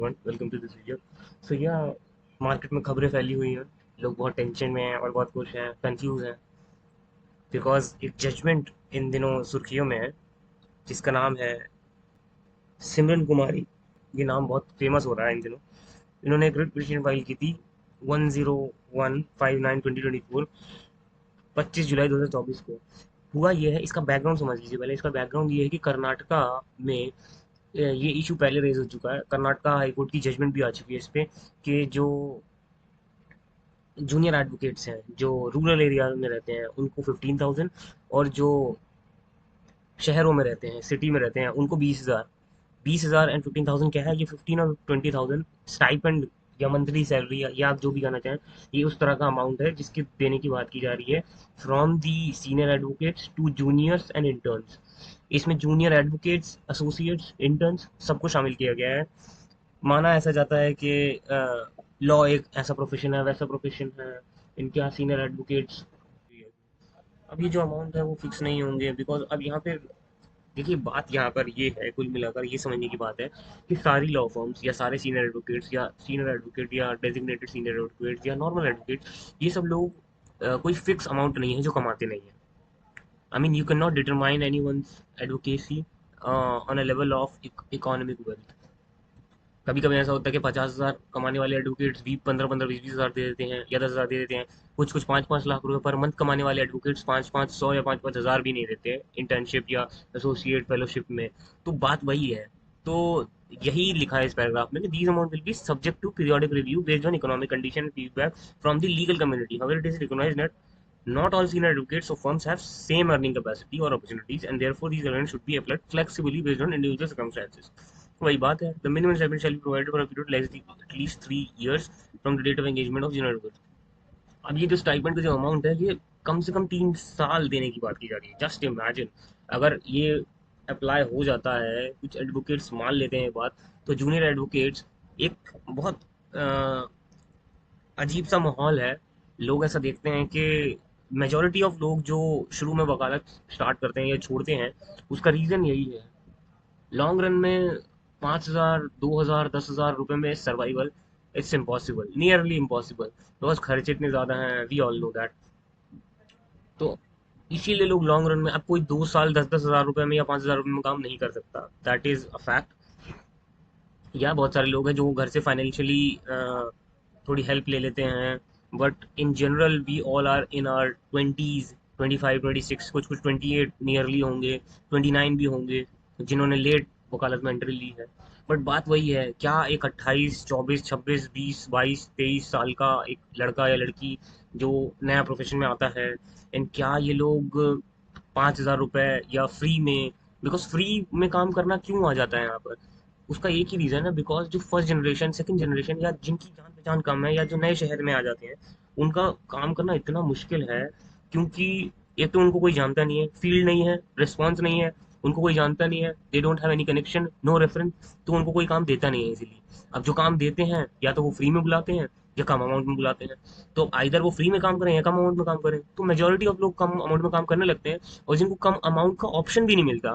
Welcome to this video. So या market में खबरें फैली हुई हैं। लोग बहुत टेंशन में हैं और बहुत खुश हैं, कंफ्यूज हैं, बिकॉज एक जजमेंट इन दिनों सुर्खियों में है जिसका नाम है सिमरन कुमारी। ये नाम बहुत फेमस हो रहा है इन दिनों। इन्होंने एक रिट पिटीशन फाइल की थी 10-159/2024, 25 जुलाई 2024 को। हुआ ये है, इसका बैकग्राउंड समझ लीजिए पहले। इसका बैकग्राउंड ये है कि कर्नाटका में ये इशू पहले रेज हो चुका है। कर्नाटका हाई कोर्ट की जजमेंट भी आ चुकी है इस पे कि जो जूनियर एडवोकेट्स हैं जो रूरल एरिया में रहते हैं उनको 15,000, और जो शहरों में रहते हैं, सिटी में रहते हैं, उनको 20,000। 20,000 एंड 15,000 क्या है? ये 15 और 20,000 स्टाइपेंड या मंथली सैलरी, या आप जो भी कहना चाहें, ये उस तरह का अमाउंट है जिसके देने की बात की जा रही है from the senior advocates to juniors and interns. इसमें जूनियर एडवोकेट्स, एसोसिएट्स, इंटर्न्स सबको शामिल किया गया है। माना ऐसा जाता है कि लॉ एक ऐसा प्रोफेशन है, वैसा प्रोफेशन है, इनके यहाँ सीनियर एडवोकेट्स। अब ये जो अमाउंट है वो फिक्स नहीं होंगे, बिकॉज अब यहाँ पे देखिए, बात यहाँ पर ये है, कुल मिलाकर ये समझने की बात है कि सारी लॉ फर्म्स या सारे सीनियर एडवोकेट्स या सीनियर एडवोकेट या डेजिग्नेटेड सीनियर एडवोकेट्स या नॉर्मल एडवोकेट, ये सब लोग कोई फिक्स अमाउंट नहीं है जो कमाते नहीं है। I mean, you can not determine any one's advocacy on a level of economic wealth. कभी कभी ऐसा होता है कि 50,000 कमाने वाले एडवोकेट्स भी 15-15, 20-20 हज़ार दे देते हैं या 10,000 दे देते हैं। कुछ कुछ 5-5 लाख रुपए पर मंथ कमाने वाले एडवोकेट्स 5-5 100 या 5-5 हज़ार भी नहीं देते हैं इंटर्नशिप या एसोसिएट फेलोशिप में। तो बात वही है। तो यही लिखा है इस पैराग्राफ में कि these amount will be subject to periodic review based on economic condition and feedback from the legal community. However, it is recognized that not all senior advocates or firms have same earning capacity or opportunities, and therefore these arrangements should be applied flexibly based on individual circumstances. वही बात है, the minimum stipend shall be provided for a period less than at least 3 years from the date of engagement of junior advocate. अब ये जो stipend का जो amount है, ये कम से कम 3 साल देने की बात की जा रही है। जस्ट इमेजिन, अगर ये अप्लाई हो जाता है, कुछ एडवोकेट्स मान लेते हैं ये बात, तो जूनियर एडवोकेट्स एक बहुत अजीब सा माहौल है। लोग ऐसा देखते हैं कि मेजोरिटी ऑफ लोग जो शुरू में वकालत स्टार्ट करते हैं या छोड़ते हैं, उसका रीज़न यही है। लॉन्ग रन में 5,000, 2,000, 10,000 रुपए में survival, it's impossible, nearly impossible, because खर्चे इतने ज़्यादा हैं, वी ऑल नो दैट। तो इसीलिए लोग लॉन्ग रन में, अब कोई 2 साल 10-10 हज़ार रुपए में या 5,000 रुपए में काम नहीं कर सकता, दैट इज अ फैक्ट। या बहुत सारे लोग हैं जो घर से फाइनेंशियली थोड़ी हेल्प ले लेते हैं, but in general we all are in our 20s, 25, 26, कुछ कुछ 28 नियरली होंगे, 29 भी होंगे जिन्होंने लेट वकालत में एंट्री ली है। बट बात वही है, क्या एक 28, 24, 26, 20, 22, 23 साल का एक लड़का या लड़की जो नया प्रोफेशन में आता है, एंड क्या ये लोग 5,000 रुपए या फ्री में, बिकॉज फ्री में काम करना क्यों आ जाता है यहाँ पर? उसका एक ही रीज़न है, बिकॉज जो फर्स्ट जनरेशन, सेकंड जनरेशन, या जिनकी जान पहचान कम है या जो नए शहर में आ जाते हैं, उनका काम करना इतना मुश्किल है। क्योंकि एक तो उनको कोई जानता नहीं है, फील्ड नहीं है, रिस्पॉन्स नहीं है, उनको कोई जानता नहीं है, they don't have any connection, no reference, तो उनको कोई काम देता नहीं है इजीली। अब जो काम देते हैं, या तो वो फ्री में बुलाते हैं या कम अमाउंट में बुलाते हैं। तो आइदर वो फ्री में काम करें या कम अमाउंट में काम करें, तो मेजोरिटी ऑफ लोग कम अमाउंट में काम करने लगते हैं। और जिनको कम अमाउंट का ऑप्शन भी नहीं मिलता,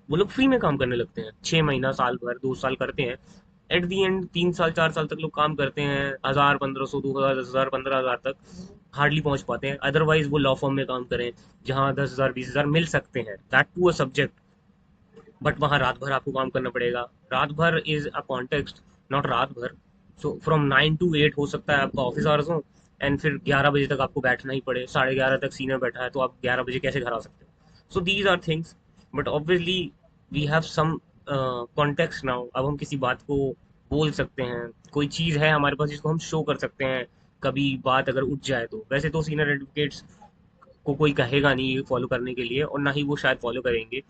वो लोग फ्री में काम करने लगते हैं, 6 महीना, साल भर, 2 साल करते हैं। एट दी एंड 3 साल 4 साल तक लोग काम करते हैं, 1,000, 1,500, 2,000, 10,000, 15,000 तक हार्डली पहुंच पाते हैं। अदरवाइज वो लॉ फर्म में काम करें जहाँ 10,000, 20,000 मिल सकते हैं, that too a subject. But वहाँ रात भर आपको काम करना पड़ेगा। रात भर इज अ कॉन्टेक्स्ट, नॉट रात भर। सो फ्रॉम 9 to 8 हो सकता है आपका ऑफिस आवर्स हो, एंड फिर 11 बजे तक आपको बैठना ही पड़े। 11:30 तक सीनियर बैठा है, तो आप 11 बजे कैसे घर आ सकते हो? So these are things. But obviously we have some context now. अब हम किसी बात को बोल सकते हैं, कोई चीज़ है हमारे पास जिसको हम शो कर सकते हैं, कभी बात अगर उठ जाए तो। वैसे तो सीनियर एडवोकेट्स को कोई कहेगा नहीं फॉलो करने के लिए, और ना ही वो शायद फॉलो करेंगे।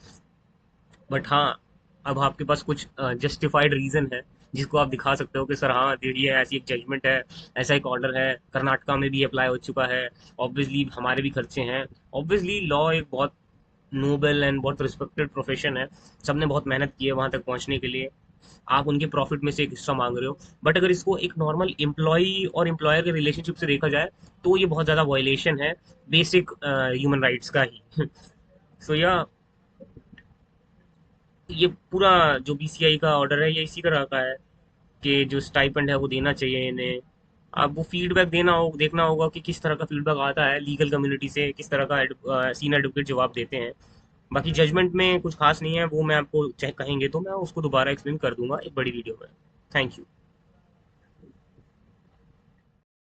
बट हाँ, अब आपके पास कुछ जस्टिफाइड रीजन है जिसको आप दिखा सकते हो कि सर हाँ, ये ऐसी एक जजमेंट है, ऐसा एक ऑर्डर है, कर्नाटका में भी अप्लाई हो चुका है, ऑब्वियसली हमारे भी खर्चे हैं। ऑब्वियसली लॉ एक बहुत नोबल एंड बहुत रिस्पेक्टेड प्रोफेशन है, सबने बहुत मेहनत की है वहां तक पहुंचने के लिए। आप उनके प्रॉफिट में से एक हिस्सा मांग रहे हो। बट अगर इसको एक नॉर्मल एम्प्लॉय और एम्प्लॉयर के रिलेशनशिप से देखा जाए, तो ये बहुत ज़्यादा वायलेशन है बेसिक ह्यूमन राइट्स का ही। सो या ये पूरा जो बीसीआई का ऑर्डर है, ये इसी तरह का है। कि जो स्टाइपेंड है वो देना चाहिए इन्हें। अब वो फीडबैक देखना होगा कि किस तरह का फीडबैक आता है लीगल कम्युनिटी से, किस तरह का सीनियर एडवोकेट जवाब देते हैं। बाकी जजमेंट में कुछ खास नहीं है, वो मैं आपको चेक कहेंगे तो मैं उसको दोबारा एक्सप्लेन कर दूंगा एक बड़ी वीडियो में। Thank you.